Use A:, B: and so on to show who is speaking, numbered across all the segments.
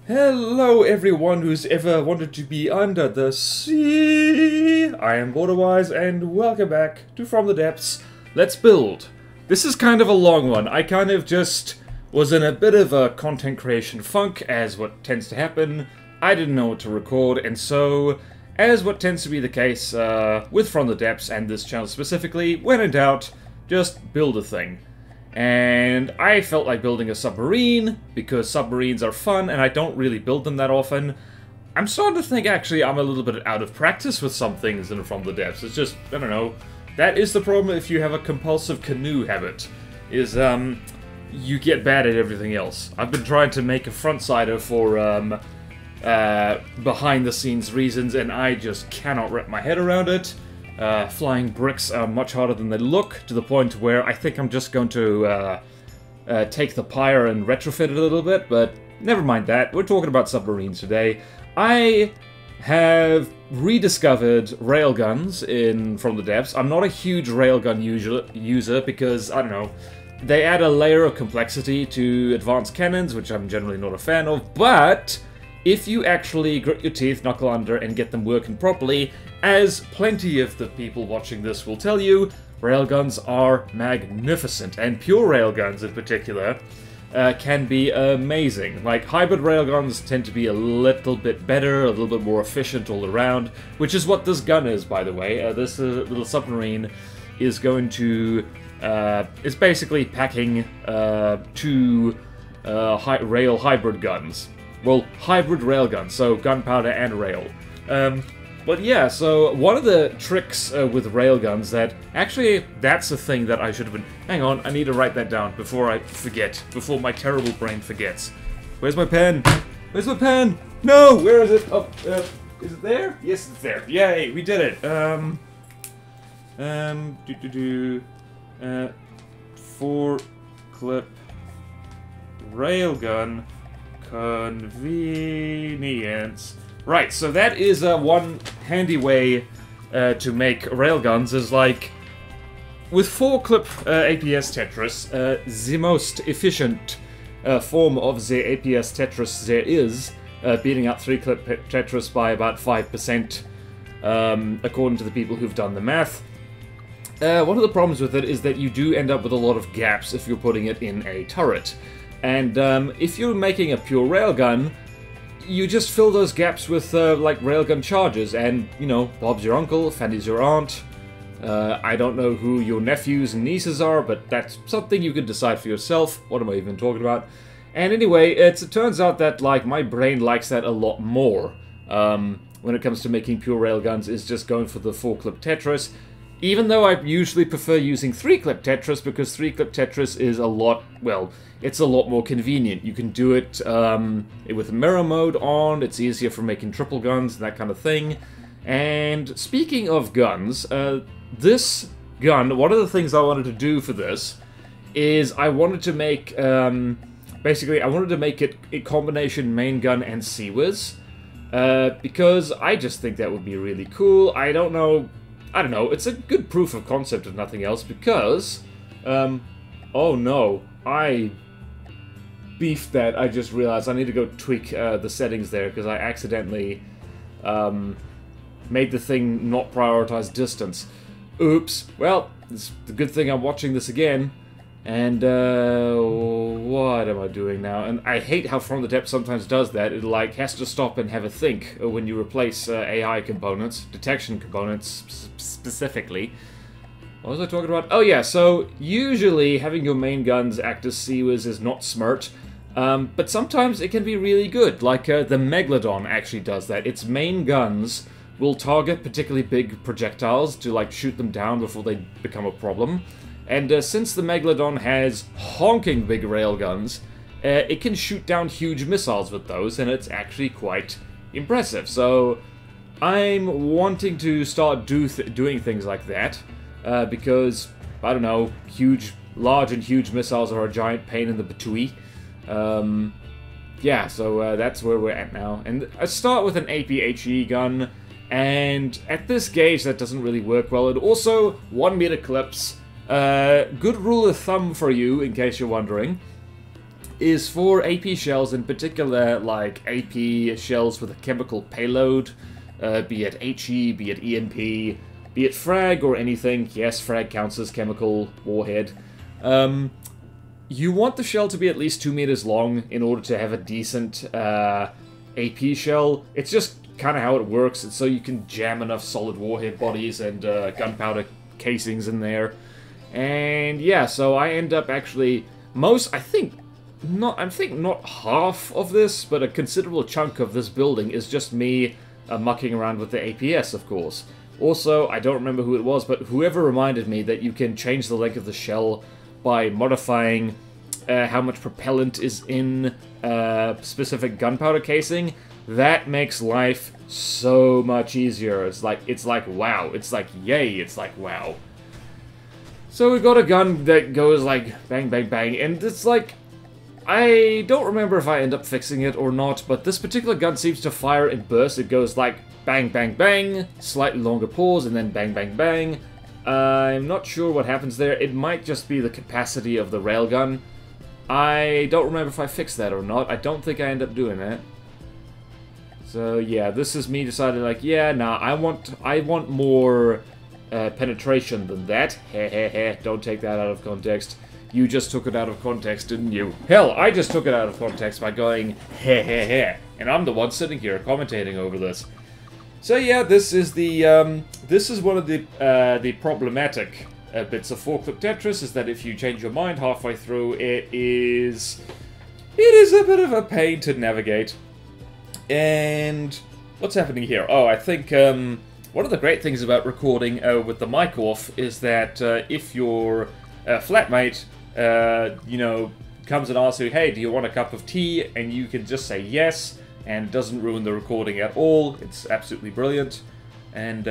A: Hello everyone who's ever wanted to be under the sea! I am BorderWise and welcome back to From the Depths. Let's build. This is kind of a long one. I kind of just was in a bit of a content creation funk, as what tends to happen. I didn't know what to record, and so, as what tends to be the case with From the Depths and this channel specifically, when in doubt, just build a thing. And I felt like building a submarine, because submarines are fun, and I don't really build them that often. I'm starting to think, actually, I'm a little bit out of practice with some things in From the Depths. It's just, I don't know. That is the problem if you have a compulsive canoe habit, is, you get bad at everything else. I've been trying to make a front-sider for, behind-the-scenes reasons, and I just cannot wrap my head around it. Flying bricks are much harder than they look, to the point where I think I'm just going to take the pyre and retrofit it a little bit, but never mind that. We're talking about submarines today. I have rediscovered railguns in From the Depths. I'm not a huge railgun user because, I don't know, they add a layer of complexity to advanced cannons, which I'm generally not a fan of, but if you actually grit your teeth, knuckle under, and get them working properly, as plenty of the people watching this will tell you, railguns are magnificent, and pure railguns in particular can be amazing. Like, hybrid railguns tend to be a little bit better, a little bit more efficient all around, which is what this gun is, by the way. This little submarine is going to... it's basically packing two rail hybrid guns. Well, hybrid railguns, so gunpowder and rail. But yeah, so one of the tricks with railguns that... Actually, that's the thing that I should have been... Hang on, I need to write that down before I forget. Before my terrible brain forgets. Where's my pen? Where's my pen? No! Where is it? Oh, is it there? Yes, it's there. Yay, we did it. Four-clip railgun convenience. Right, so that is one handy way to make railguns, is like, with 4-clip APS Tetris, the most efficient form of the APS Tetris there is, beating out 3-clip Tetris by about 5%, according to the people who've done the math. One of the problems with it is that you do end up with a lot of gaps if you're putting it in a turret. And if you're making a pure railgun, you just fill those gaps with, like, railgun charges, and, you know, Bob's your uncle, Fanny's your aunt. I don't know who your nephews and nieces are, but that's something you can decide for yourself. What am I even talking about? And anyway, it turns out that, like, my brain likes that a lot more. When it comes to making pure railguns, is just going for the 4-clip Tetris. Even though I usually prefer using 3-clip Tetris, because 3-clip Tetris is a lot, well, it's a lot more convenient. You can do it with mirror mode on, it's easier for making triple guns, and that kind of thing. And speaking of guns, this gun, one of the things I wanted to do for this is I wanted to make, basically, I wanted to make it a combination main gun and CIWS, because I just think that would be really cool. I don't know, it's a good proof of concept if nothing else, because, oh no, I beefed that. I just realized I need to go tweak the settings there, because I accidentally made the thing not prioritize distance. Oops. Well, it's the good thing I'm watching this again, and what am I doing now? And I hate how From the Depths sometimes does that. It, like, has to stop and have a think when you replace AI components, detection components specifically. What was I talking about? Oh yeah, so usually having your main guns act as CIWS is not smart, but sometimes it can be really good. Like, the Megalodon actually does that. Its main guns will target particularly big projectiles to, like, shoot them down before they become a problem. And since the Megalodon has honking big railguns, it can shoot down huge missiles with those, and it's actually quite impressive. So I'm wanting to start doing things like that, because, I don't know, large and huge missiles are a giant pain in the patooey. Yeah, so that's where we're at now. And I start with an APHE gun, and at this gauge that doesn't really work well. And also, 1 meter clips. Good rule of thumb for you, in case you're wondering. is for AP shells, in particular, like AP shells with a chemical payload, be it HE, be it EMP, be it frag or anything. Yes, frag counts as chemical warhead. You want the shell to be at least 2 meters long in order to have a decent AP shell. It's just kind of how it works, and so you can jam enough solid warhead bodies and gunpowder casings in there. And yeah, so I end up actually I think not half of this, but a considerable chunk of this building is just me mucking around with the APS, of course. Also, I don't remember who it was, but whoever reminded me that you can change the length of the shell by modifying how much propellant is in specific gunpowder casing. That makes life so much easier. It's like wow. It's like yay. It's like wow. So we got a gun that goes like bang, bang, bang, and it's like, I don't remember if I end up fixing it or not, but this particular gun seems to fire in bursts. It goes like bang, bang, bang, slightly longer pause, and then bang, bang, bang. I'm not sure what happens there. It might just be the capacity of the railgun. I don't remember if I fixed that or not. I don't think I end up doing that. So yeah, this is me deciding like, yeah, nah, I want more penetration than that. Heh heh heh, don't take that out of context. You just took it out of context, didn't you? Hell, I just took it out of context by going heh heh heh, and I'm the one sitting here commentating over this. So yeah, this is the this is one of the problematic bits of 4-clip Tetris, is that if you change your mind halfway through, it is a bit of a pain to navigate. And what's happening here? Oh, I think one of the great things about recording with the mic off is that if your flatmate, you know, comes and asks you, hey, do you want a cup of tea? And you can just say yes, and it doesn't ruin the recording at all. It's absolutely brilliant. And,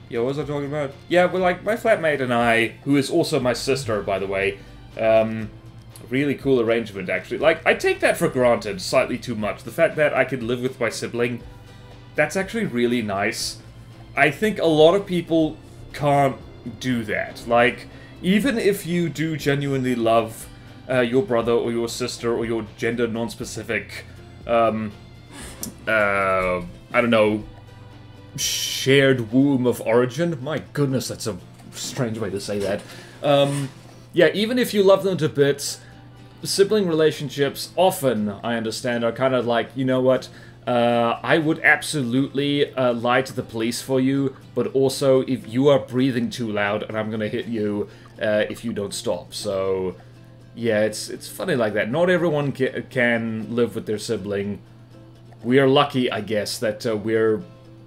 A: yeah, what was I talking about? Yeah, well, like, my flatmate and I, who is also my sister, by the way, really cool arrangement, actually. Like, I take that for granted slightly too much. The fact that I could live with my sibling, that's actually really nice. I think a lot of people can't do that. Like, even if you do genuinely love your brother or your sister or your gender non-specific, I don't know, shared womb of origin. My goodness, that's a strange way to say that. Yeah, even if you love them to bits, sibling relationships often, I understand, are kind of like, you know what, I would absolutely lie to the police for you, but also if you are breathing too loud and I'm gonna hit you if you don't stop. So yeah, it's funny like that. Not everyone can live with their sibling. We are lucky, I guess, that we're,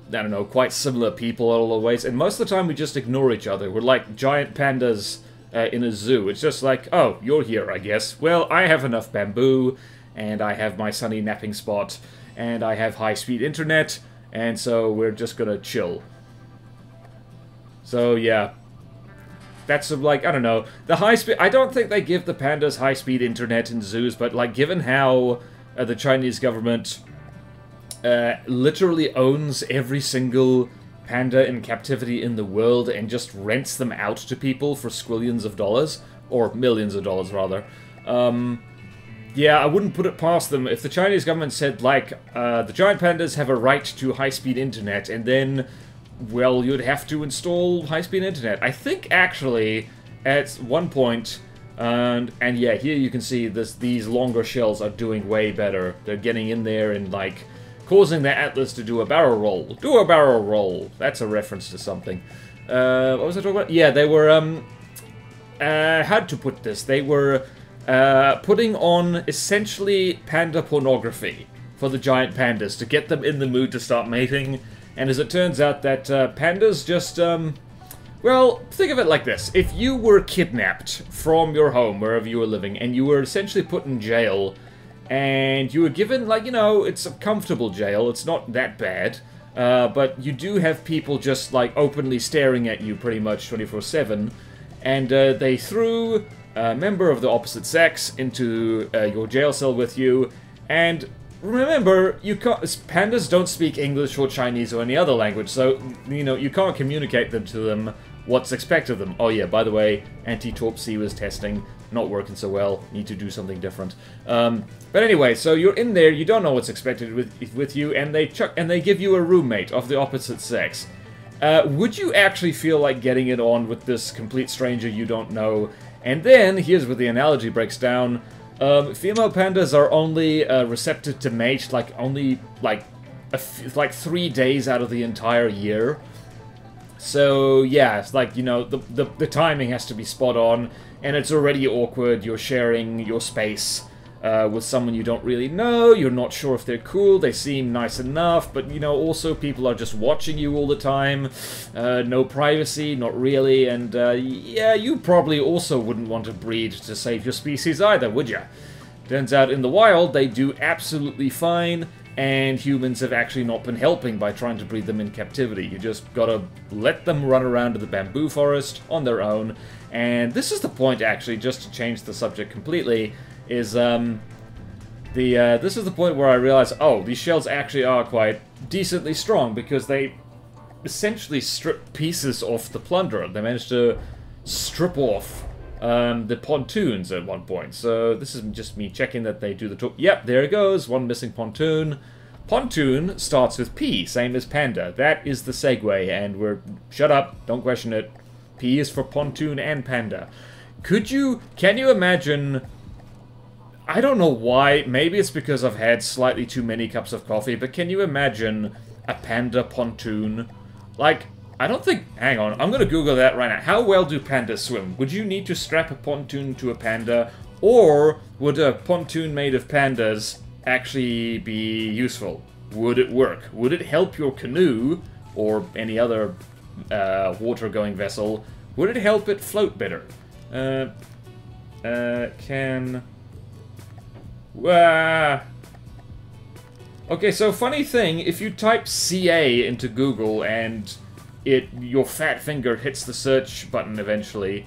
A: I don't know, quite similar people all the ways, and most of the time we just ignore each other. We're like giant pandas in a zoo. It's just like, oh, you're here, I guess. Well, I have enough bamboo, and I have my sunny napping spot, and I have high-speed internet, and so we're just gonna chill. So, yeah. That's, like, I don't know. The high-speed... I don't think they give the pandas high-speed internet in zoos, but, like, given how the Chinese government literally owns every single panda in captivity in the world and just rents them out to people for squillions of dollars, or millions of dollars, rather. Yeah, I wouldn't put it past them if the Chinese government said, like, the giant pandas have a right to high-speed internet, and then, well, you'd have to install high-speed internet. I think, actually, at one point, and yeah, here you can see these longer shells are doing way better. They're getting in there and, like, causing the Atlas to do a barrel roll. Do a barrel roll. That's a reference to something. What was I talking about? Yeah, they were, how to put this? They were putting on, essentially, panda pornography for the giant pandas to get them in the mood to start mating. And as it turns out that pandas just, well, think of it like this. If you were kidnapped from your home, wherever you were living, and you were essentially put in jail, and you were given, like, you know, it's a comfortable jail, it's not that bad, but you do have people just, like, openly staring at you pretty much 24/7, and they threw a member of the opposite sex into your jail cell with you, and remember, you can't, pandas don't speak English or Chinese or any other language, so, you know, you can't communicate to them what's expected of them. Oh yeah, by the way, anti-torp C was testing. not working so well. Need to do something different. But anyway, so you're in there, you don't know what's expected with you, and they give you a roommate of the opposite sex. Would you actually feel like getting it on with this complete stranger you don't know? And then, here's where the analogy breaks down. Female pandas are only receptive to mate, like, only, like 3 days out of the entire year. So, yeah, it's like, you know, the timing has to be spot on, and it's already awkward. You're sharing your space with someone you don't really know. You're not sure if they're cool. They seem nice enough, but, you know, also people are just watching you all the time. No privacy, not really, and, yeah, you probably also wouldn't want to breed to save your species either, would ya? Turns out in the wild, they do absolutely fine, and humans have actually not been helping by trying to breed them in captivity. You just gotta let them run around in the bamboo forest on their own. And this is the point, actually, just to change the subject completely, is, this is the point where I realize, oh, these shells actually are quite decently strong, because they essentially strip pieces off the plunder. They managed to strip off the pontoons at one point. So this is just me checking that they do the talk. Yep, there it goes. One missing pontoon. Pontoon starts with P, same as panda. That is the segue, and we're... Shut up, don't question it. P is for pontoon and panda. Can you imagine... I don't know why, maybe it's because I've had slightly too many cups of coffee, but can you imagine a panda pontoon? Like, I don't think... Hang on, I'm gonna Google that right now. How well do pandas swim? Would you need to strap a pontoon to a panda, or would a pontoon made of pandas actually be useful? Would it work? Would it help your canoe, or any other water-going vessel? Would it help it float better? Okay, so funny thing, if you type CA into Google and your fat finger hits the search button eventually,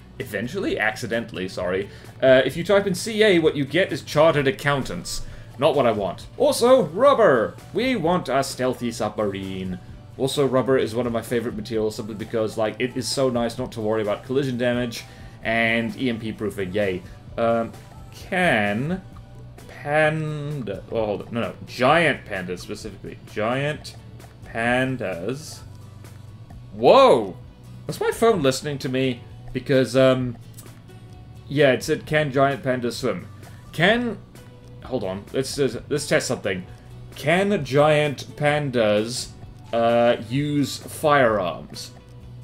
A: accidentally, sorry. If you type in CA, what you get is chartered accountants. Not what I want. Also, rubber! We want a stealthy submarine. Also, rubber is one of my favorite materials simply because, like, it is so nice not to worry about collision damage and EMP proofing, yay. Can panda... Oh, hold on. No, giant pandas specifically. Giant pandas... Whoa! Was my phone listening to me? Because, yeah, it said, can giant pandas swim? Hold on, let's test something. Can giant pandas, use firearms?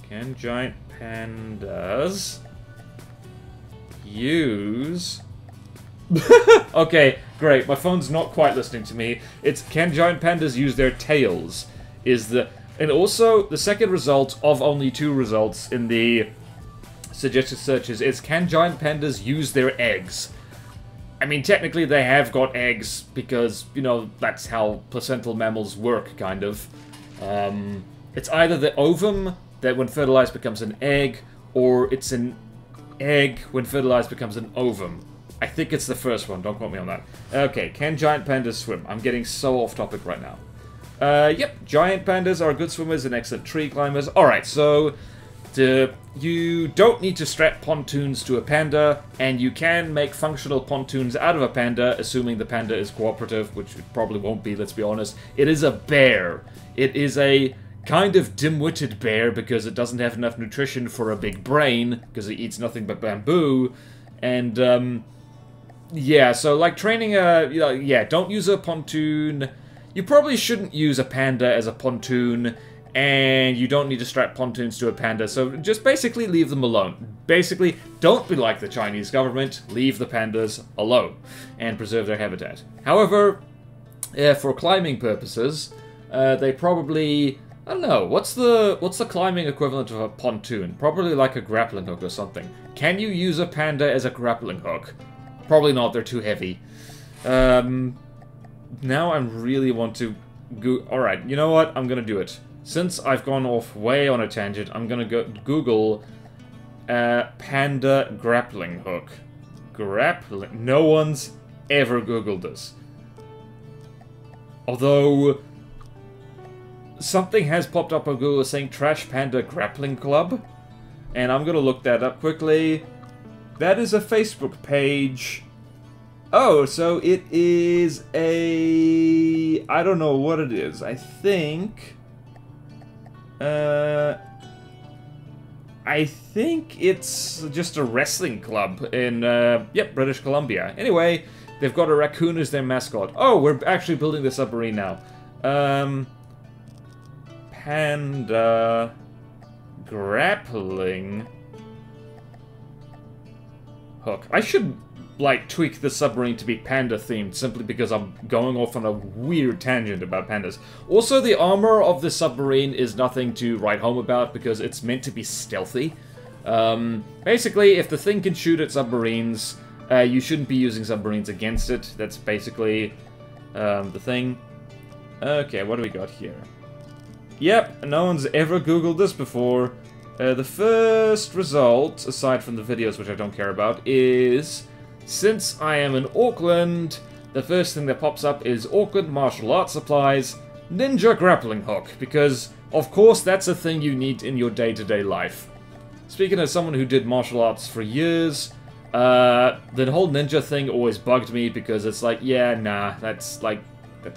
A: Can giant pandas use... Okay, great, my phone's not quite listening to me. It's, can giant pandas use their tails? And also, the second result of only 2 results in the suggested searches is, can giant pandas use their eggs? I mean, technically they have got eggs because, you know, that's how placental mammals work, kind of. It's either the ovum that when fertilized becomes an egg, or it's an egg when fertilized becomes an ovum. I think it's the first one, don't quote me on that. Okay, can giant pandas swim? I'm getting so off topic right now. Yep, giant pandas are good swimmers and excellent tree climbers. Alright, so you don't need to strap pontoons to a panda, and you can make functional pontoons out of a panda, assuming the panda is cooperative, which it probably won't be, let's be honest. It is a bear. It is a kind of dim-witted bear because it doesn't have enough nutrition for a big brain, because it eats nothing but bamboo, and, yeah, so, like, training yeah, don't use a pontoon. You probably shouldn't use a panda as a pontoon, and you don't need to strap pontoons to a panda, so just basically leave them alone. Basically, don't be like the Chinese government, leave the pandas alone, and preserve their habitat. However, for climbing purposes, they probably... I don't know, what's the climbing equivalent of a pontoon? Probably like a grappling hook or something. Can you use a panda as a grappling hook? Probably not, they're too heavy. Now I really want to go... Alright, you know what? I'm gonna do it. Since I've gone off way on a tangent, I'm gonna go Google panda grappling hook. Grappling... No one's ever Googled this. Although... something has popped up on Google saying Trash Panda Grappling Club. And I'm gonna look that up quickly. That is a Facebook page. Oh, so it is a... I don't know what it is. I think... I think it's just a wrestling club in, yep, British Columbia. Anyway, they've got a raccoon as their mascot. Oh, we're actually building the submarine now. Panda... grappling... hook. I should, like, tweak the submarine to be panda-themed simply because I'm going off on a weird tangent about pandas. Also, the armor of the submarine is nothing to write home about because it's meant to be stealthy. Basically, if the thing can shoot at submarines, you shouldn't be using submarines against it. That's basically the thing. Okay, what do we got here? Yep, no one's ever Googled this before. The first result, aside from the videos which I don't care about, is... since I am in Auckland, the first thing that pops up is Auckland Martial Arts Supplies Ninja Grappling Hook, because, of course, that's a thing you need in your day-to-day life. Speaking as someone who did martial arts for years, the whole ninja thing always bugged me, because it's like, yeah, nah, that's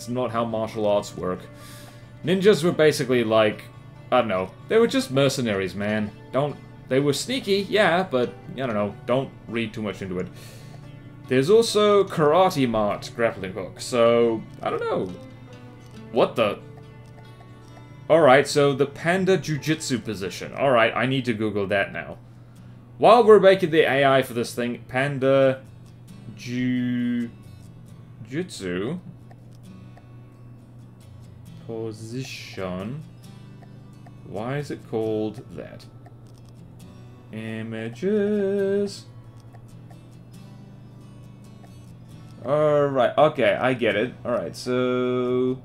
A: not how martial arts work. Ninjas were basically like, I don't know, they were just mercenaries, man. They were sneaky, yeah, but, I don't know, don't read too much into it. There's also Karate Mart grappling hook, so, I don't know. What the? Alright, so the Panda Jiu-Jitsu position. Alright, I need to Google that now. While we're making the AI for this thing, Panda Jiu-Jitsu position. Why is it called that? Images. Alright, okay, I get it. Alright, so...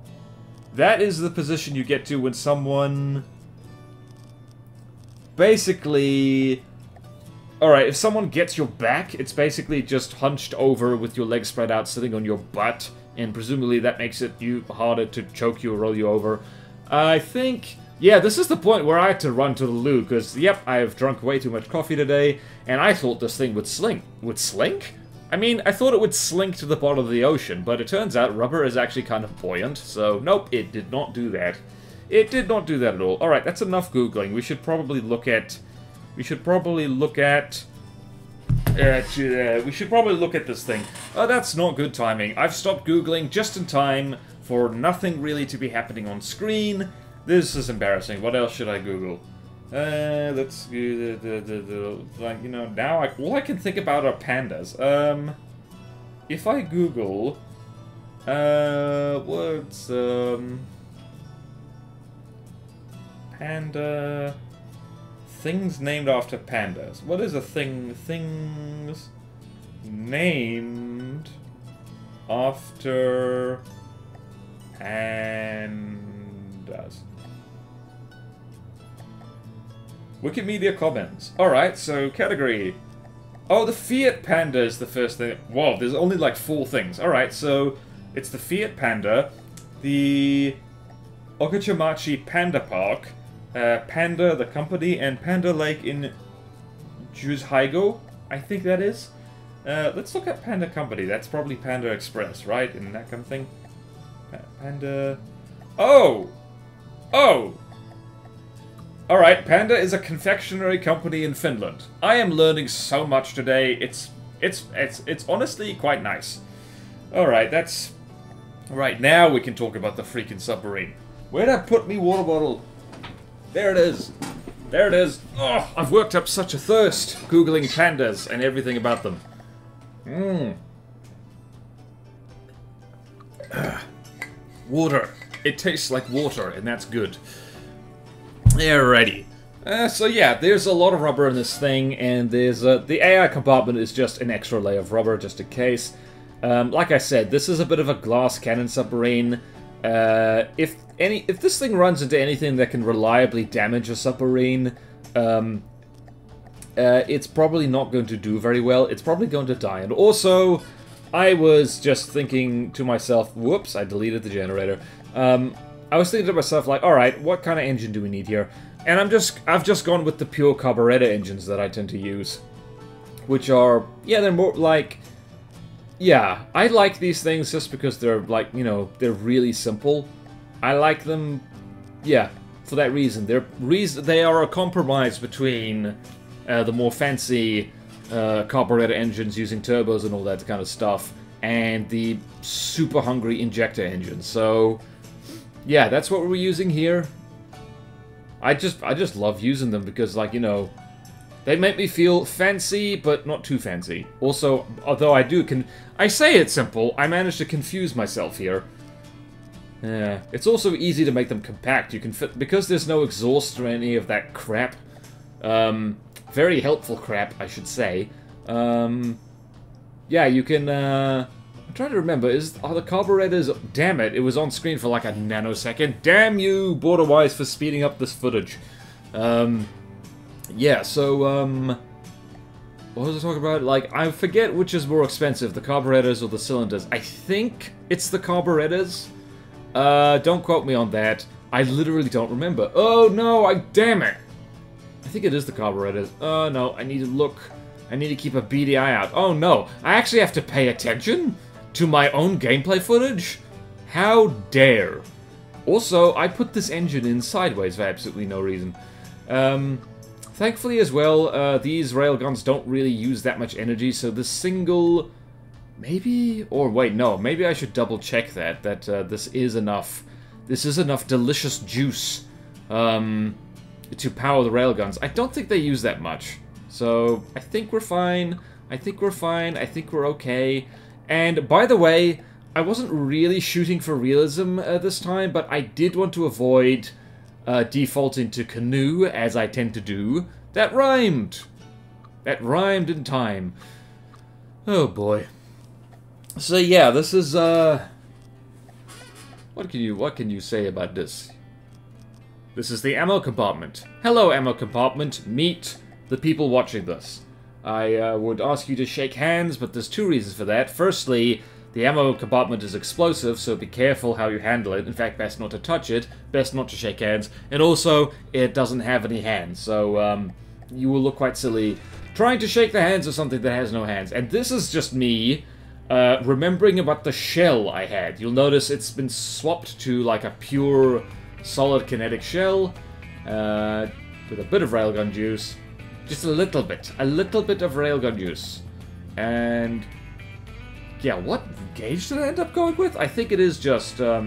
A: that is the position you get to when someone... basically... alright, if someone gets your back, it's basically just hunched over with your legs spread out, sitting on your butt, and presumably that makes it harder to choke you or roll you over. I think... yeah, this is the point where I had to run to the loo, because, yep, I have drunk way too much coffee today, and I thought this thing would slink. Would slink? I mean, I thought it would slink to the bottom of the ocean, but it turns out rubber is actually kind of buoyant, so nope, it did not do that. It did not do that at all. Alright, that's enough Googling. We should probably look at... we should probably look at this thing. Oh, that's not good timing. I've stopped Googling just in time for nothing really to be happening on screen. This is embarrassing. What else should I Google? Let's like, you know, now all I can think about are pandas. If I Google, what's, panda, things named after pandas. What is a thing, things named after pandas? Wikimedia comments. Alright, so category. Oh, the Fiat Panda is the first thing. Whoa, there's only like 4 things. Alright, so it's the Fiat Panda, the Okachimachi Panda Park, Panda the company, and Panda Lake in Juzhaigo, I think that is. Let's look at Panda Company. That's probably Panda Express, right? And that kind of thing. Panda... oh! Oh! Alright, Panda is a confectionery company in Finland. I am learning so much today. It's honestly quite nice. Alright, that's... right, now we can talk about the freaking submarine. Where'd I put me water bottle? There it is. There it is. Oh, I've worked up such a thirst Googling pandas and everything about them. Water. It tastes like water, and that's good. Alrighty. So yeah, there's a lot of rubber in this thing, and there's the AI compartment is just an extra layer of rubber, just in case. Like I said, this is a bit of a glass cannon submarine. If this thing runs into anything that can reliably damage a submarine, it's probably not going to do very well. It's probably going to die. And also, I was just thinking to myself, whoops, I deleted the generator. I was thinking to myself, like, alright, what kind of engine do we need here? And I've just gone with the pure carburetor engines that I tend to use. which are, yeah, they're more like, yeah, I like these things just because they're like, you know, they're really simple. I like them, yeah, for that reason. They are a compromise between the more fancy carburetor engines using turbos and all that kind of stuff, and the super hungry injector engines. So, yeah, that's what we're using here. I just love using them because, like, you know, they make me feel fancy, but not too fancy. Also, although I say it's simple, I managed to confuse myself here. Yeah, it's also easy to make them compact. You can fit, because there's no exhaust or any of that crap. Very helpful crap, I should say. Yeah, you can, I'm trying to remember, are the carburetors... Damn it, it was on screen for like a nanosecond. Damn you, BorderWise, for speeding up this footage. Yeah, so, what was I talking about? Like, I forget which is more expensive, the carburetors or the cylinders. I think it's the carburetors. Don't quote me on that. I literally don't remember. Oh, no, damn it. I think it is the carburetors. Oh, no, I need to look. I need to keep a beady eye out. Oh, no, I actually have to pay attention to my own gameplay footage? How dare. Also, I put this engine in sideways for absolutely no reason. Thankfully as well, these railguns don't really use that much energy, so the single... Maybe? Or wait, no, maybe I should double check that this is enough delicious juice to power the railguns. I don't think they use that much. So, I think we're fine. I think we're okay. And, by the way, I wasn't really shooting for realism this time, but I did want to avoid defaulting to canoe, as I tend to do. That rhymed! That rhymed in time. Oh, boy. So, yeah, this is, what can you say about this? This is the ammo compartment. Hello, ammo compartment. Meet the people watching this. I would ask you to shake hands, but there's two reasons for that. Firstly, the ammo compartment is explosive, so be careful how you handle it. In fact, best not to touch it, best not to shake hands. And also, it doesn't have any hands, so you will look quite silly trying to shake the hands of something that has no hands. And this is just me remembering about the shell I had. You'll notice it's been swapped to like a pure solid kinetic shell with a bit of railgun juice. Just a little bit of railgun juice. And yeah, what gauge did I end up going with? I think it is just, yeah,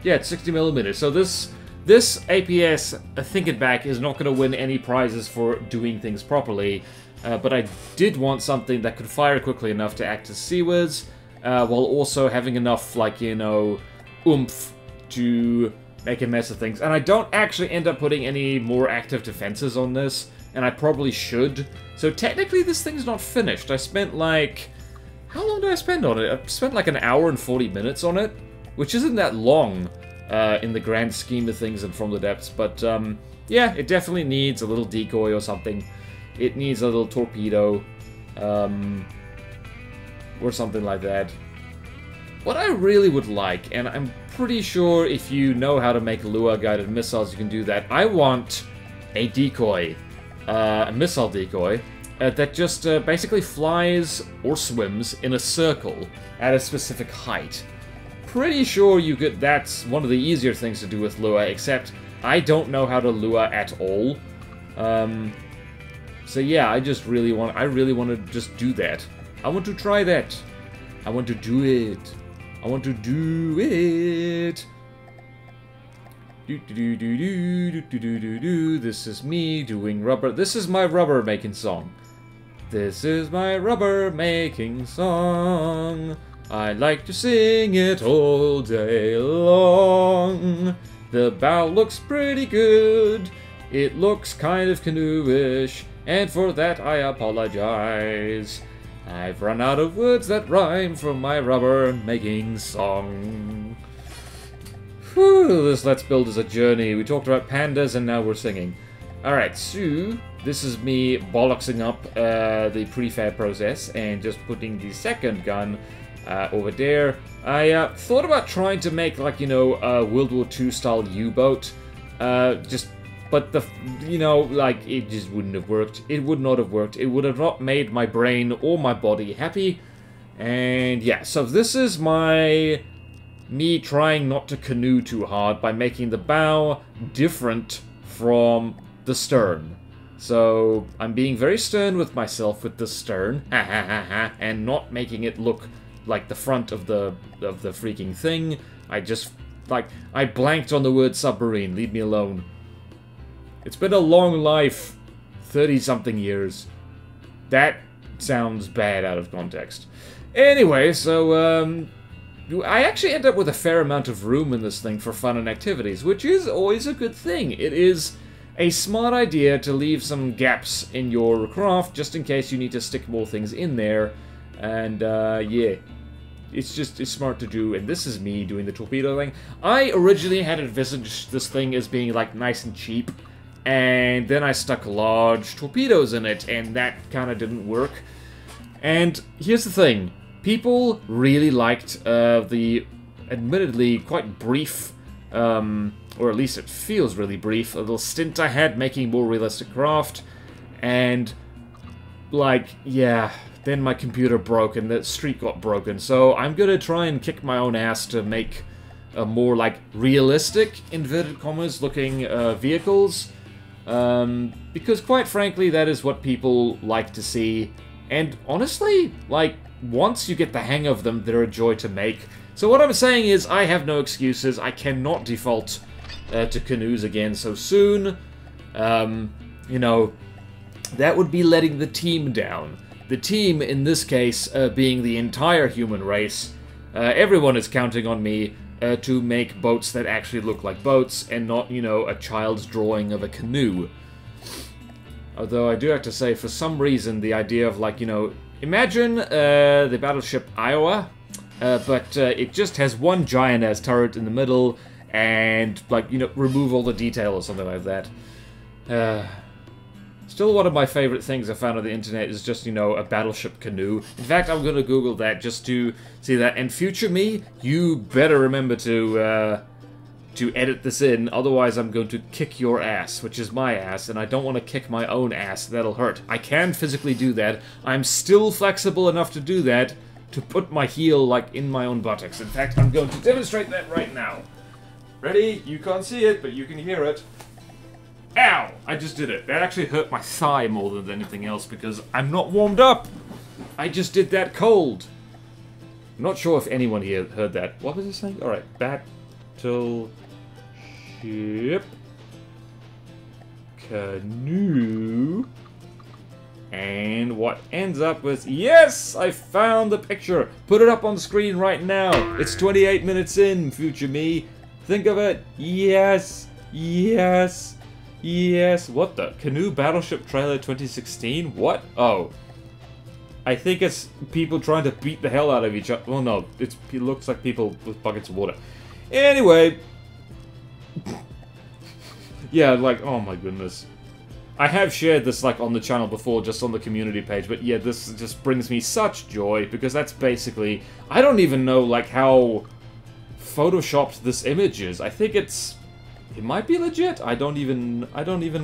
A: it's 60mm. So this APS, thinking back, is not going to win any prizes for doing things properly. But I did want something that could fire quickly enough to act as seawards, while also having enough, like, you know, oomph to make a mess of things. And I don't actually end up putting any more active defenses on this, and I probably should. So technically this thing's not finished. I spent like... How long did I spend on it? I spent like an hour and 40 minutes on it, which isn't that long in the grand scheme of things and From the Depths. But yeah, it definitely needs a little decoy or something. It needs a little torpedo, or something like that. What I really would like, and I'm pretty sure if you know how to make lure-guided missiles, you can do that. I want a decoy, a missile decoy, that just basically flies or swims in a circle at a specific height. Pretty sure you could. That's one of the easier things to do with lure, except I don't know how to lure at all. So yeah, I really want to just do that. I want to try that. I want to do it. I want to do it. This is me doing rubber. This is my rubber making song. This is my rubber making song. I like to sing it all day long. The bow looks pretty good. It looks kind of canoe-ish, and for that I apologize. I've run out of words that rhyme from my rubber-making song. Whew, this Let's Build is a journey. We talked about pandas, and now we're singing. Alright, so this is me bollocksing up the prefab process and just putting the second gun over there. I thought about trying to make, like, you know, a World War II style U-boat. Just but you know, like, it just wouldn't have worked. It would not have worked. It would have not made my brain or my body happy. And yeah, so this is me trying not to canoe too hard by making the bow different from the stern. So I'm being very stern with myself with the stern, and not making it look like the front of the freaking thing. I blanked on the word submarine. Leave me alone. It's been a long life, 30-something years. That sounds bad out of context. Anyway, so I actually end up with a fair amount of room in this thing for fun and activities, which is always a good thing. It is a smart idea to leave some gaps in your craft, just in case you need to stick more things in there. And, yeah. It's smart to do, and this is me doing the torpedo thing. I originally had envisaged this thing as being, like, nice and cheap, and then I stuck large torpedoes in it, and that kind of didn't work. And here's the thing. People really liked the admittedly quite brief, or at least it feels really brief, a little stint I had making more realistic craft, and, like, yeah, then my computer broke and the streak got broken, so I'm gonna try and kick my own ass to make a more, like, realistic, inverted commas, looking vehicles, because quite frankly, that is what people like to see, and honestly, like, once you get the hang of them, they're a joy to make. So what I'm saying is, I have no excuses. I cannot default to canoes again so soon. You know, that would be letting the team down. The team, in this case, being the entire human race. Everyone is counting on me to make boats that actually look like boats, and not, you know, a child's drawing of a canoe. Although I do have to say, for some reason, the idea of, like, you know, imagine the battleship Iowa, but it just has one giant-ass turret in the middle, and, like, you know, remove all the detail or something like that. Still one of my favorite things I found on the internet is just, you know, a battleship canoe. In fact, I'm gonna Google that just to see that. And future me, you better remember to edit this in, otherwise I'm going to kick your ass, which is my ass, and I don't want to kick my own ass. That'll hurt. I can physically do that. I'm still flexible enough to do that, to put my heel, like, in my own buttocks. In fact, I'm going to demonstrate that right now. Ready? You can't see it, but you can hear it. Ow! I just did it. That actually hurt my thigh more than anything else, because I'm not warmed up! I just did that cold. I'm not sure if anyone here heard that. What was it saying? Alright, battleship canoe. And what ends up with... Yes! I found the picture! Put it up on screen right now! It's 28 minutes in, future me. Think of it. Yes! Yes! Yes! What the? Canoe Battleship Trailer 2016? What? Oh. I think it's people trying to beat the hell out of each other. Well, no. It looks like people with buckets of water. Anyway. Yeah, like, oh my goodness. I have shared this, like, on the channel before, just on the community page, but yeah, this just brings me such joy, because that's basically... I don't even know, like, how photoshopped this image is. I think it's... It might be legit. I don't even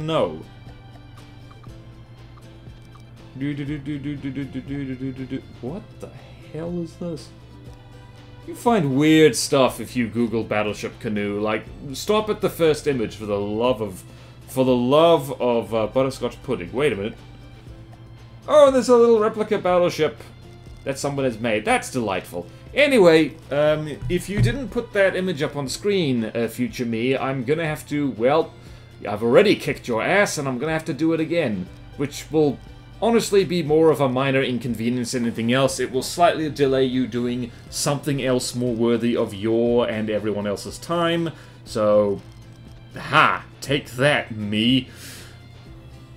A: know. What the hell is this? You find weird stuff if you Google Battleship Canoe. Like, stop at the first image for the love of butterscotch pudding. Wait a minute. Oh, there's a little replica battleship that someone has made. That's delightful. Anyway, if you didn't put that image up on screen, future me, I'm gonna have to, well, I've already kicked your ass, and I'm gonna have to do it again. Which will honestly be more of a minor inconvenience than anything else. It will slightly delay you doing something else more worthy of your and everyone else's time. So, ha! Take that, me!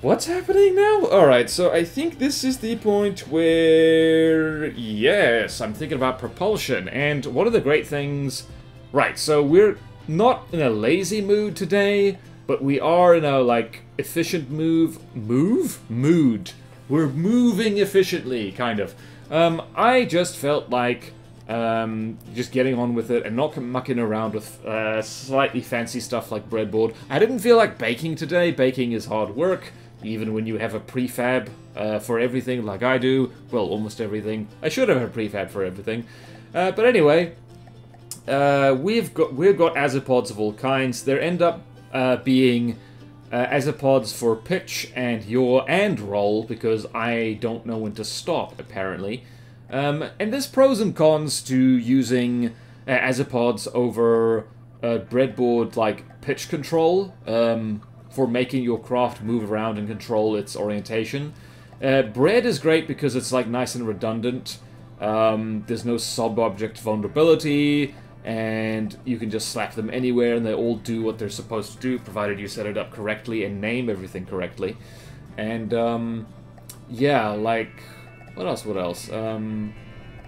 A: What's happening now? Alright, so I think this is the point where... Yes, I'm thinking about propulsion, and one of the great things... Right, so we're not in a lazy mood today, but we are in a, like, efficient mood. We're moving efficiently, kind of. I just felt like Just getting on with it and not mucking around with slightly fancy stuff like breadboard. I didn't feel like baking today. Baking is hard work, even when you have a prefab for everything like I do. Well, almost everything. I should have a prefab for everything. But anyway, we've got azipods of all kinds. There end up being azipods for pitch and yaw and roll, because I don't know when to stop, apparently. And there's pros and cons to using azipods over breadboard, like pitch control, for making your craft move around and control its orientation. Bread is great because it's like nice and redundant. There's no sub-object vulnerability, and you can just slap them anywhere and they all do what they're supposed to do, provided you set it up correctly and name everything correctly. And yeah, like, what else?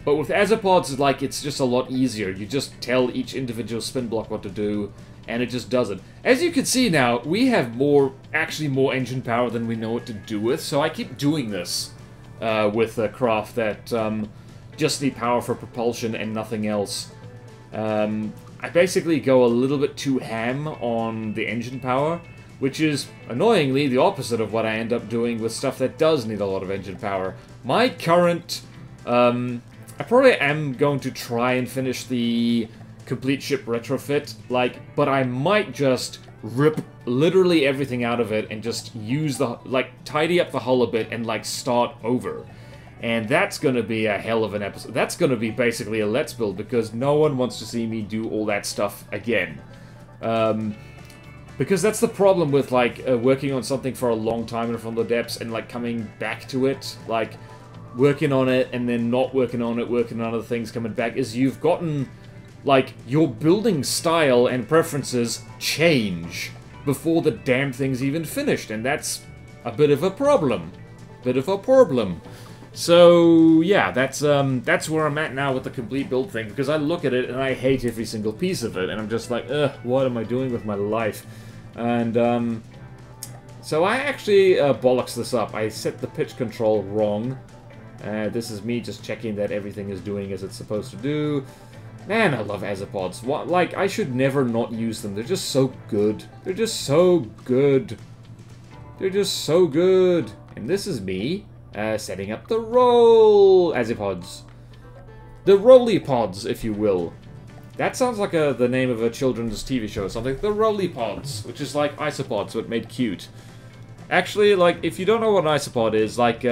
A: But with azipods, like, it's just a lot easier. You just tell each individual spin block what to do, and it just does it. As you can see now, we have actually more engine power than we know what to do with, so I keep doing this with a craft that just need power for propulsion and nothing else. I basically go a little bit too ham on the engine power, which is, annoyingly, the opposite of what I end up doing with stuff that does need a lot of engine power. My current... I probably am going to try and finish the complete ship retrofit, like, but I might just rip literally everything out of it and just use the, like, tidy up the hull a bit and, like, start over. And that's gonna be a hell of an episode. That's gonna be basically a Let's Build, because no one wants to see me do all that stuff again. Because that's the problem with, like, working on something for a long time in From the Depths and, like, coming back to it, like, working on it and then not working on it, working on other things, coming back, is you've gotten, like, your building style and preferences change before the damn thing's even finished, and that's a bit of a problem. So, yeah, that's where I'm at now with the complete build thing, because I look at it and I hate every single piece of it, and I'm just like, ugh, what am I doing with my life? And, so I actually bollocks this up. I set the pitch control wrong. This is me just checking that everything is doing as it's supposed to do. Man, I love azipods. What, like, I should never not use them. They're just so good. They're just so good. They're just so good. And this is me. Setting up the roll azipods. The roly-pods, if you will. That sounds like the name of a children's TV show or something. The roly-pods, which is like isopods, but made cute. Actually, like, if you don't know what an isopod is, like,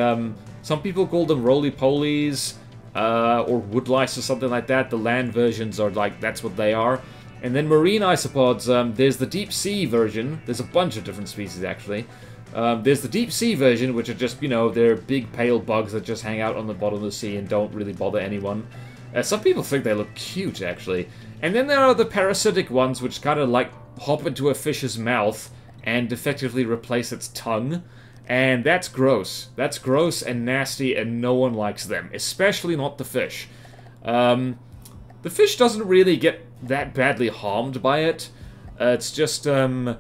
A: some people call them roly-polies, or woodlice or something like that. The land versions are like, that's what they are. And then marine isopods, there's the deep sea version. There's a bunch of different species, actually. There's the deep sea version, which are just, you know, they're big pale bugs that just hang out on the bottom of the sea and don't really bother anyone. Some people think they look cute, actually. And then there are the parasitic ones, which kind of, like, hop into a fish's mouth and effectively replace its tongue. And that's gross. That's gross and nasty, and no one likes them. Especially not the fish. The fish doesn't really get that badly harmed by it. It's just the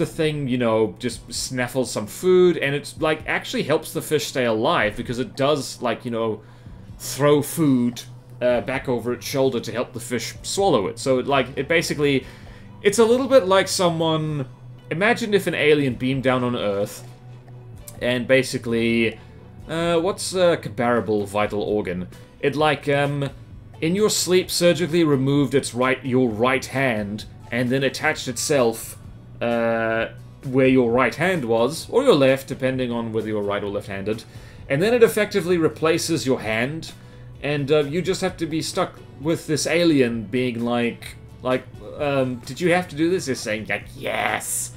A: thing, you know, just snaffles some food, and it's, like, actually helps the fish stay alive, because it does, like, you know, throw food back over its shoulder to help the fish swallow it. So, it basically, it's a little bit like someone, imagine if an alien beamed down on Earth, and basically, what's a comparable vital organ? It, like, in your sleep, surgically removed your right hand, and then attached itself where your right hand was, or your left, depending on whether you're right or left-handed, and then it effectively replaces your hand, and you just have to be stuck with this alien being like, did you have to do this? They're saying, like, yes,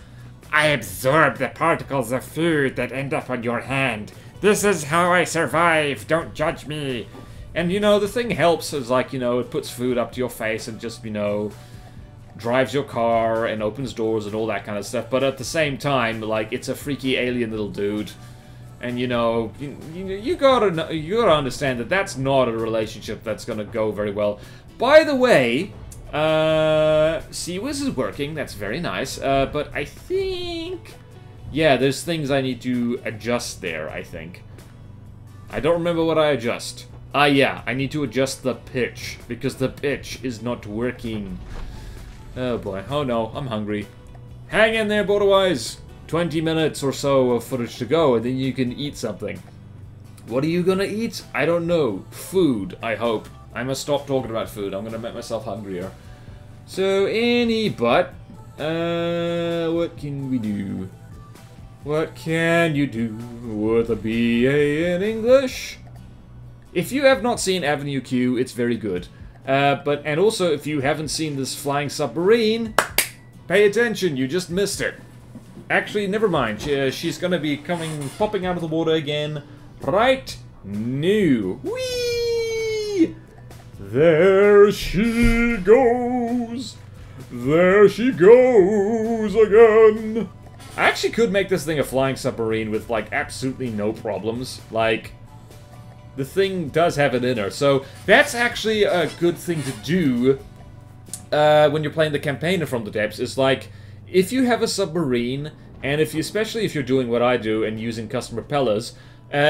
A: I absorb the particles of food that end up on your hand. This is how I survive, don't judge me. And, you know, the thing helps is, like, you know, it puts food up to your face and just, you know, drives your car and opens doors and all that kind of stuff, but at the same time, like, it's a freaky alien little dude, and, you know, you gotta understand that that's not a relationship that's gonna go very well. By the way, CWiz is working, that's very nice, but I think, yeah, there's things I need to adjust there, I think. I don't remember what I adjust. Ah, yeah, I need to adjust the pitch, because the pitch is not working. Oh boy, oh no, I'm hungry. Hang in there, BorderWise! 20 minutes or so of footage to go, and then you can eat something. What are you gonna eat? I don't know. Food, I hope. I must stop talking about food, I'm gonna make myself hungrier. So, what can we do? What can you do with a BA in English? If you have not seen Avenue Q, it's very good. And also, if you haven't seen this flying submarine, pay attention, you just missed it. Actually, never mind. She's gonna be popping out of the water again. Right? New. Whee! There she goes. There she goes again. I actually could make this thing a flying submarine with, like, absolutely no problems. Like, the thing does have it in her. So, that's actually a good thing to do when you're playing the campaign From the Depths. Is like, if you have a submarine, and especially if you're doing what I do and using custom propellers,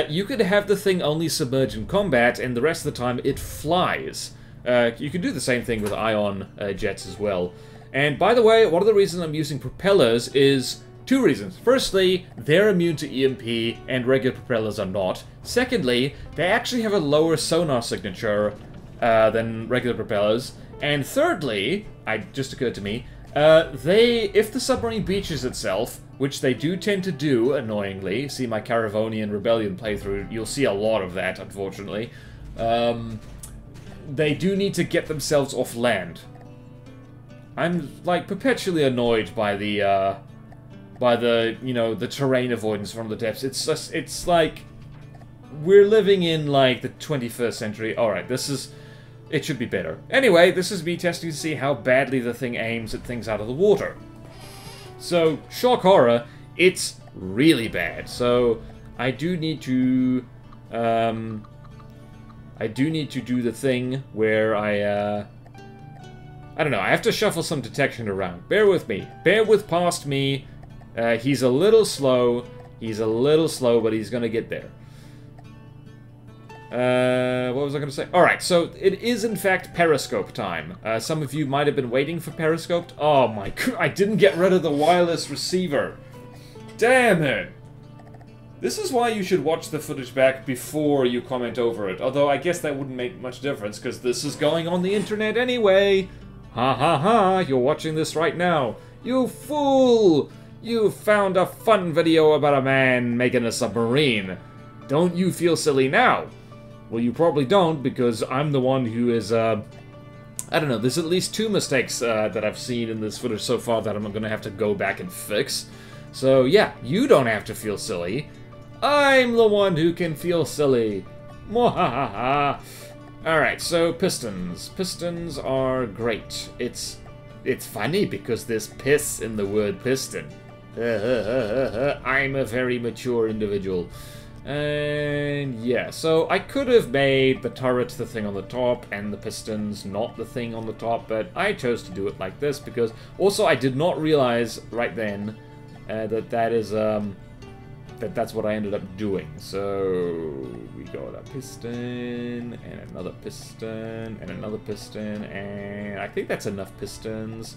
A: you could have the thing only submerge in combat, and the rest of the time it flies. You can do the same thing with ion jets as well. And by the way, one of the reasons I'm using propellers is two reasons. Firstly, they're immune to EMP, and regular propellers are not. Secondly, they actually have a lower sonar signature than regular propellers. And thirdly, it just occurred to me, if the submarine beaches itself, which they do tend to do, annoyingly, see my Caravonian Rebellion playthrough, you'll see a lot of that, unfortunately, they do need to get themselves off land. I'm, like, perpetually annoyed by the, you know, the terrain avoidance from the depths. It's just, it's like, we're living in, like, the 21st century. Alright, it should be better. Anyway, this is me testing to see how badly the thing aims at things out of the water. So, shock horror, it's really bad. So, I do need to do the thing where I don't know, I have to shuffle some detection around. Bear with me. Bear with past me. He's a little slow, but he's gonna get there. What was I gonna say? Alright, so it is in fact periscope time. Some of you might have been waiting for periscope. Oh my god, I didn't get rid of the wireless receiver. Damn it! This is why you should watch the footage back before you comment over it. Although I guess that wouldn't make much difference, because this is going on the internet anyway. Ha ha ha, you're watching this right now. You fool! You found a fun video about a man making a submarine. Don't you feel silly now? Well, you probably don't, because I'm the one who is, I don't know, there's at least 2 mistakes that I've seen in this footage so far that I'm gonna have to go back and fix. So, yeah, you don't have to feel silly. I'm the one who can feel silly. Mwahaha. Alright, so pistons. Pistons are great. It's funny because there's piss in the word piston. I'm a very mature individual. And yeah, so I could have made the turret the thing on the top and the pistons not the thing on the top, but I chose to do it like this because also I did not realize right then that's what I ended up doing. So we got a piston and another piston and another piston, and I think that's enough pistons.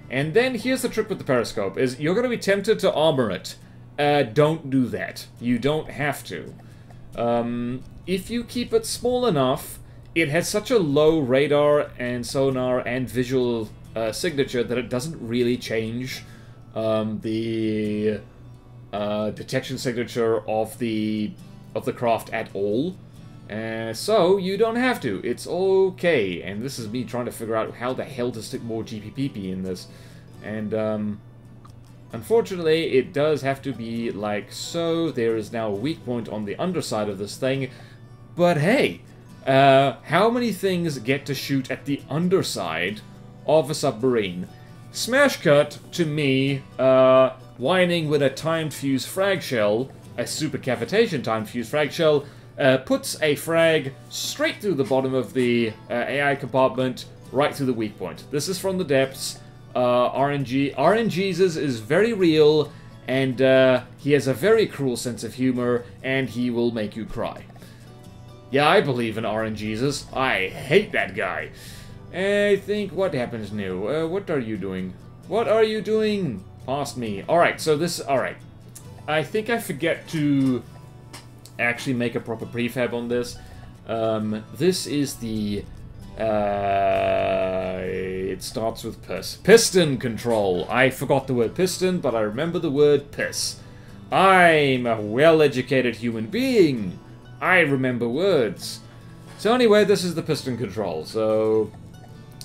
A: And then here's the trick with the periscope, is you're going to be tempted to armor it. Don't do that. You don't have to. If you keep it small enough, it has such a low radar and sonar and visual signature that it doesn't really change the detection signature of the craft at all. So you don't have to. It's okay. And this is me trying to figure out how the hell to stick more GPPP in this. And unfortunately, it does have to be like so. There is now a weak point on the underside of this thing. But hey, how many things get to shoot at the underside of a submarine? Smash cut to me, whining with a timed fuse frag shell, a super cavitation timed fuse frag shell, puts a frag straight through the bottom of the AI compartment, right through the weak point. This is From the Depths. RNGesus is very real, and he has a very cruel sense of humor, and he will make you cry. Yeah, I believe in RNGesus. I hate that guy. I think, what happens now? What are you doing? What are you doing? Past me. Alright, so this... Alright. I think I forget to actually make a proper prefab on this. This is the... it starts with piss. Piston control. I forgot the word piston, but I remember the word piss. I'm a well-educated human being. I remember words. So anyway, this is the piston control. So,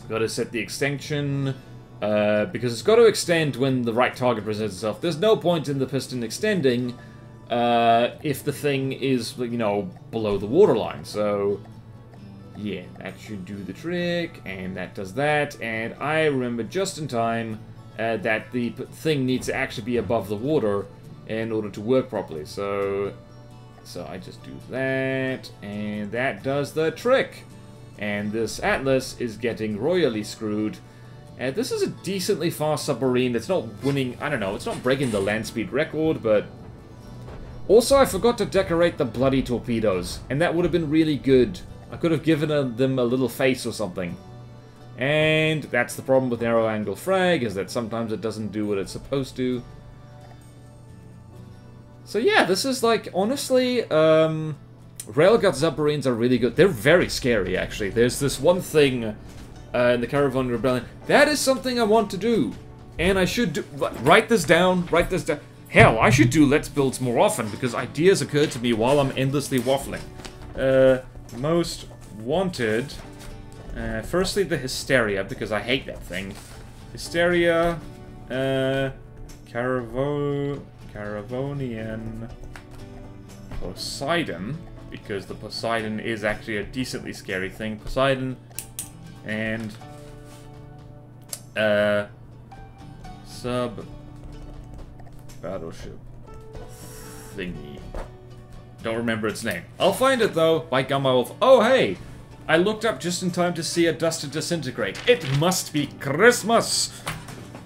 A: gotta set the extension, because it's got to extend when the right target presents itself. There's no point in the piston extending if the thing is, you know, below the waterline. So, yeah, that should do the trick, and that does that. And I remember just in time that the thing needs to actually be above the water in order to work properly. So I just do that, and that does the trick. And this Atlas is getting royally screwed. And this is a decently fast submarine. It's not winning, I don't know, it's not breaking the land speed record, but... Also, I forgot to decorate the bloody torpedoes, and that would have been really good. I could have given them a little face or something. And that's the problem with narrow angle frag, is that sometimes it doesn't do what it's supposed to. So yeah, this is like, honestly, Railgun submarines are really good. They're very scary, actually. There's this one thing in the Caravan Rebellion. That is something I want to do. And I should do... Write this down, write this down. Hell, I should do Let's Builds more often, because ideas occur to me while I'm endlessly waffling. Most wanted... firstly, the Hysteria, because I hate that thing. Hysteria... Caravonian Poseidon, because the Poseidon is actually a decently scary thing. Poseidon and sub battleship thingy. Don't remember its name. I'll find it though. By gum, I will. Oh hey! I looked up just in time to see a duster disintegrate. It must be Christmas!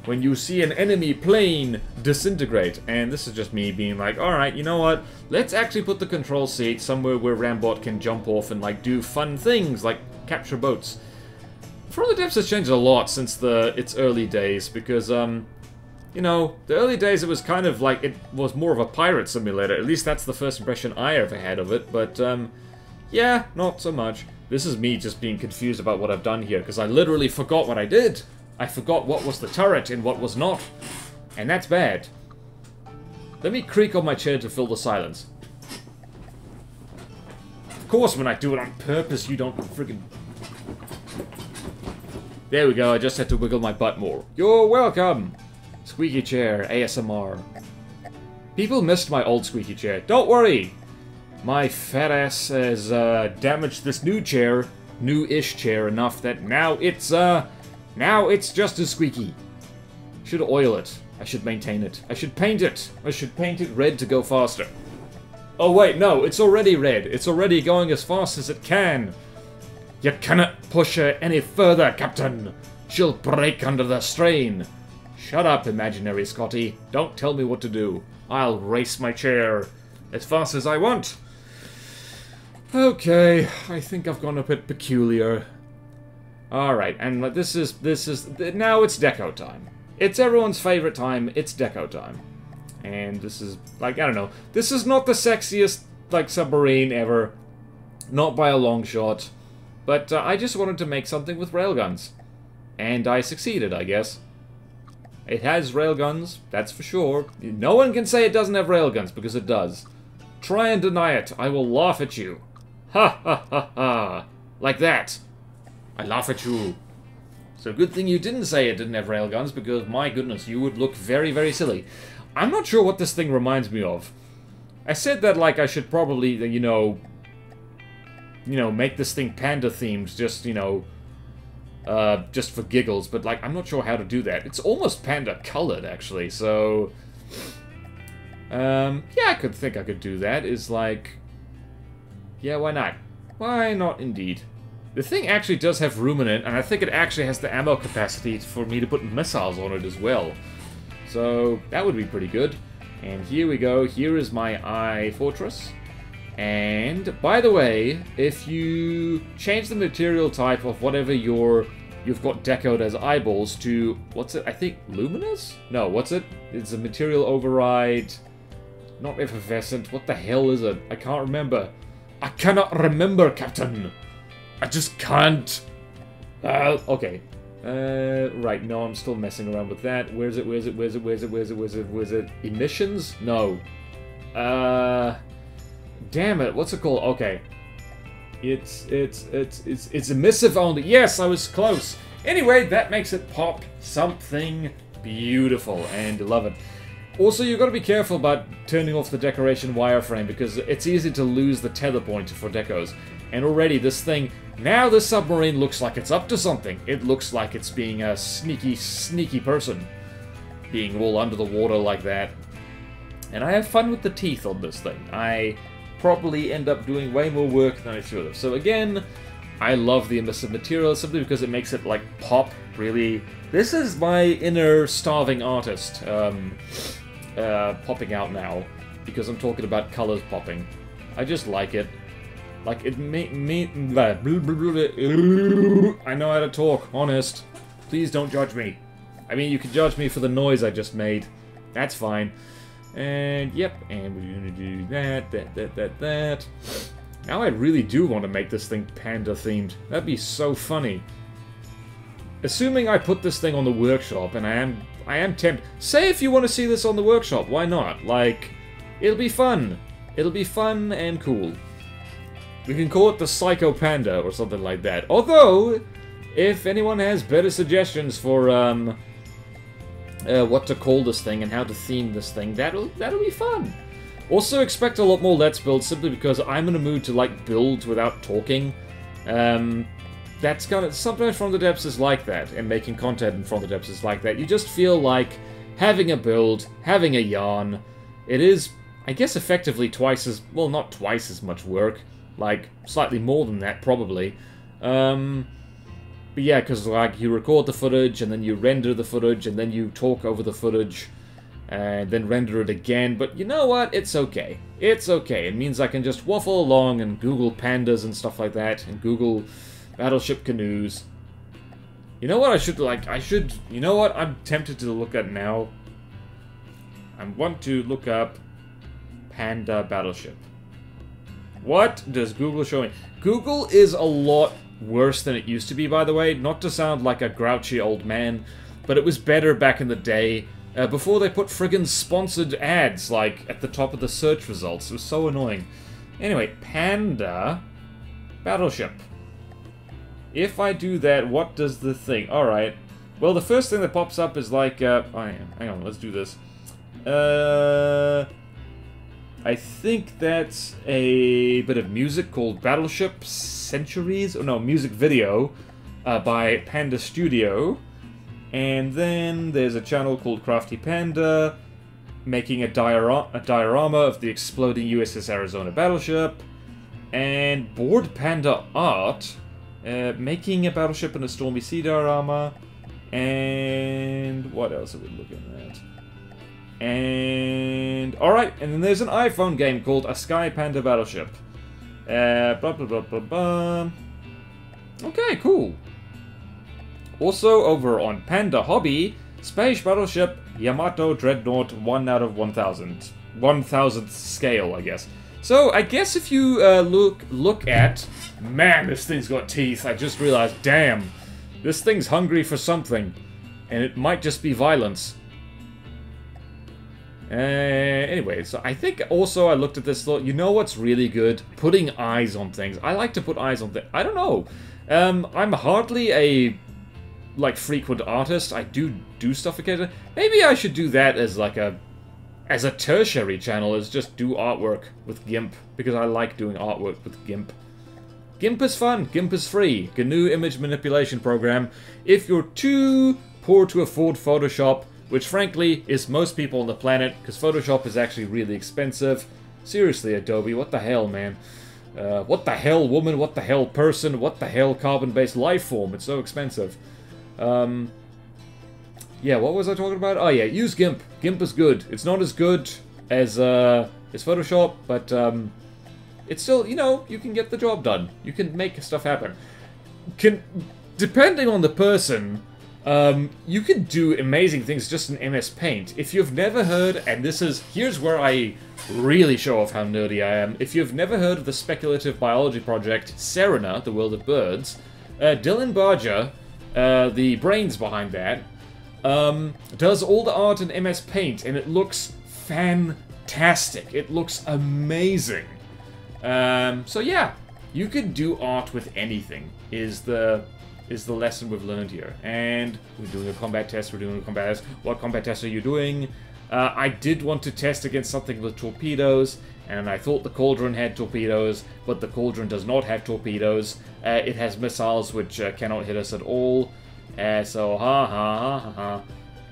A: When you see an enemy plane disintegrate. And this is just me being like, alright, you know what? Let's actually put the control seat somewhere where Rambot can jump off and like do fun things like capture boats. From the Depths has changed a lot since its early days, because you know, the early days it was kind of like, it was more of a pirate simulator. At least that's the first impression I ever had of it, but yeah, not so much. This is me just being confused about what I've done here, because I literally forgot what I did. I forgot what was the turret and what was not. And that's bad. Let me creak on my chair to fill the silence. Of course, when I do it on purpose, you don't friggin... There we go, I just had to wiggle my butt more. You're welcome! Squeaky chair, ASMR. People missed my old squeaky chair. Don't worry! My fat ass has damaged this new chair, new-ish chair, enough that now it's just as squeaky. Should oil it. I should maintain it. I should paint it. I should paint it red to go faster. Oh wait, no, it's already red. It's already going as fast as it can. You cannot push her any further, Captain. She'll break under the strain. Shut up, imaginary Scotty. Don't tell me what to do. I'll race my chair as fast as I want. Okay, I think I've gone a bit peculiar. Alright, and this is, now it's deco time. It's everyone's favorite time, it's deco time. And this is, like, I don't know, this is not the sexiest, like, submarine ever. Not by a long shot. But I just wanted to make something with railguns. And I succeeded, I guess. It has railguns, that's for sure. No one can say it doesn't have railguns, because it does. Try and deny it, I will laugh at you. Ha ha ha ha. Like that. I laugh at you. So good thing you didn't say it didn't have railguns, because my goodness, you would look very, very silly. I'm not sure what this thing reminds me of. I said that like I should probably, you know, make this thing panda themed, just, you know, just for giggles, but like I'm not sure how to do that. It's almost panda colored actually, so yeah, I could think I could do that. Is like, yeah, why not? Why not indeed? The thing actually does have room in it, and I think it actually has the ammo capacity for me to put missiles on it as well. So that would be pretty good. And here we go. Here is my eye fortress. And, by the way, if you change the material type of whatever you've got decoed as eyeballs to, what's it? I think luminous? No, what's it? It's a material override. Not effervescent. What the hell is it? I can't remember. I cannot remember, Captain. I just can't. Okay. Right, no, I'm still messing around with that. Where's it? Emissions? No. Damn it, what's it called? Okay. It's emissive only. Yes, I was close. Anyway, that makes it pop something beautiful, and love it. Also, you've got to be careful about turning off the decoration wireframe, because it's easy to lose the tether point for decos. And already this thing, now this submarine looks like it's up to something. It looks like it's being a sneaky, sneaky person. Being all under the water like that. And I have fun with the teeth on this thing. I probably end up doing way more work than I should have. So again, I love the emissive material simply because it makes it like pop, really. This is my inner starving artist popping out now, because I'm talking about colors popping. I just like it. Like, it I know how to talk, honest. Please don't judge me. I mean, you can judge me for the noise I just made. That's fine. And, yep, and we're gonna do that. Now I really do want to make this thing panda-themed. That'd be so funny. Assuming I put this thing on the workshop, and I am tempted. Say if you want to see this on the workshop, why not? Like, it'll be fun. It'll be fun and cool. We can call it the Psycho Panda or something like that. Although, if anyone has better suggestions for what to call this thing and how to theme this thing, that'll be fun. Also, expect a lot more Let's Build simply because I'm in a mood to like build without talking. That's kind of sometimes From the Depths is like that, and making content in From the Depths is like that. You just feel like having a build, having a yarn. It is, I guess, effectively twice as well, not twice as much work. Like, slightly more than that, probably. But yeah, because, like, you record the footage, and then you render the footage, and then you talk over the footage, and then render it again. But you know what? It's okay. It's okay. It means I can just waffle along and Google pandas and stuff like that, and Google battleship canoes. You know what I should, like, you know what I'm tempted to look at now? I want to look up panda battleship. What does Google show me? Google is a lot worse than it used to be, by the way. Not to sound like a grouchy old man, but it was better back in the day, before they put friggin' sponsored ads, like, at the top of the search results. It was so annoying. Anyway, panda battleship. If I do that, what does the thing... Alright. Well, the first thing that pops up is like, hang on, let's do this. I think that's a bit of music called Battleship Centuries, or no, music video by Panda Studio. And then there's a channel called Crafty Panda making a diorama of the exploding USS Arizona battleship. And Board Panda Art making a battleship in a stormy sea diorama. And what else are we looking at? And alright, and then there's an iPhone game called A Sky Panda Battleship. Blah blah blah blah blah. Okay, cool. Also over on Panda Hobby, Space Battleship Yamato Dreadnought 1 out of 1000. 1000th scale, I guess. So I guess if you look at, man, this thing's got teeth. I just realized, damn, this thing's hungry for something, and it might just be violence. Anyway, so I think also I looked at this, thought, you know what's really good? Putting eyes on things. I like to put eyes on things. I don't know. I'm hardly a, like, frequent artist. I do stuff occasionally. Maybe I should do that as, like, as a tertiary channel, is just do artwork with GIMP, because I like doing artwork with GIMP. GIMP is fun. GIMP is free. GNU image manipulation program. If you're too poor to afford Photoshop, which frankly is most people on the planet, because Photoshop is actually really expensive. Seriously, Adobe, what the hell, man? What the hell, woman? What the hell, person? What the hell, carbon-based life form? It's so expensive. Yeah, what was I talking about? Oh yeah, use GIMP. GIMP is good. It's not as good as Photoshop, but it's still, you know, you can get the job done. You can make stuff happen. Depending on the person, you can do amazing things just in MS Paint. If you've never heard, and here's where I really show off how nerdy I am. If you've never heard of the speculative biology project Serena, The World of Birds, Dylan Barger, the brains behind that, does all the art in MS Paint, and it looks fantastic. It looks amazing. So yeah, you can do art with anything, is the lesson we've learned here. And we're doing a combat test, What combat test are you doing? I did want to test against something with torpedoes, and I thought the Cauldron had torpedoes, but the Cauldron does not have torpedoes. It has missiles which cannot hit us at all. So ha ha ha ha ha.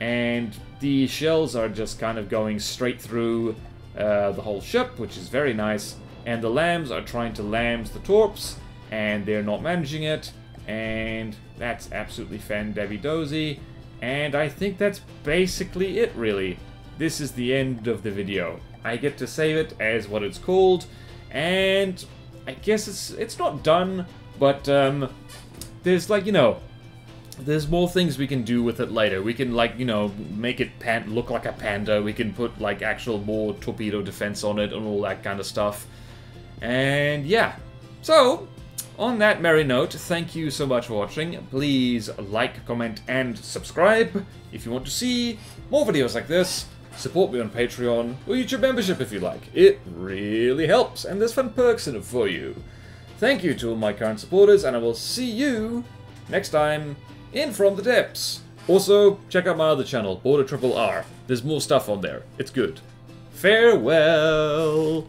A: And the shells are just kind of going straight through the whole ship, which is very nice. And the lambs are trying to lambs the torps, and they're not managing it. And that's absolutely fan-dabby-dozy. And I think that's basically it, really. This is the end of the video. I get to save it as what it's called, and I guess it's not done, but there's, like, you know, there's more things we can do with it later. We can, like, you know, make it look like a panda. We can put, like, actual more torpedo defense on it and all that kind of stuff. And yeah, so on that merry note, thank you so much for watching. Please like, comment, and subscribe if you want to see more videos like this. Support me on Patreon or YouTube membership if you like. It really helps, and there's fun perks in it for you. Thank you to all my current supporters, and I will see you next time in From the Depths. Also, check out my other channel, BorderRR. There's more stuff on there. It's good. Farewell!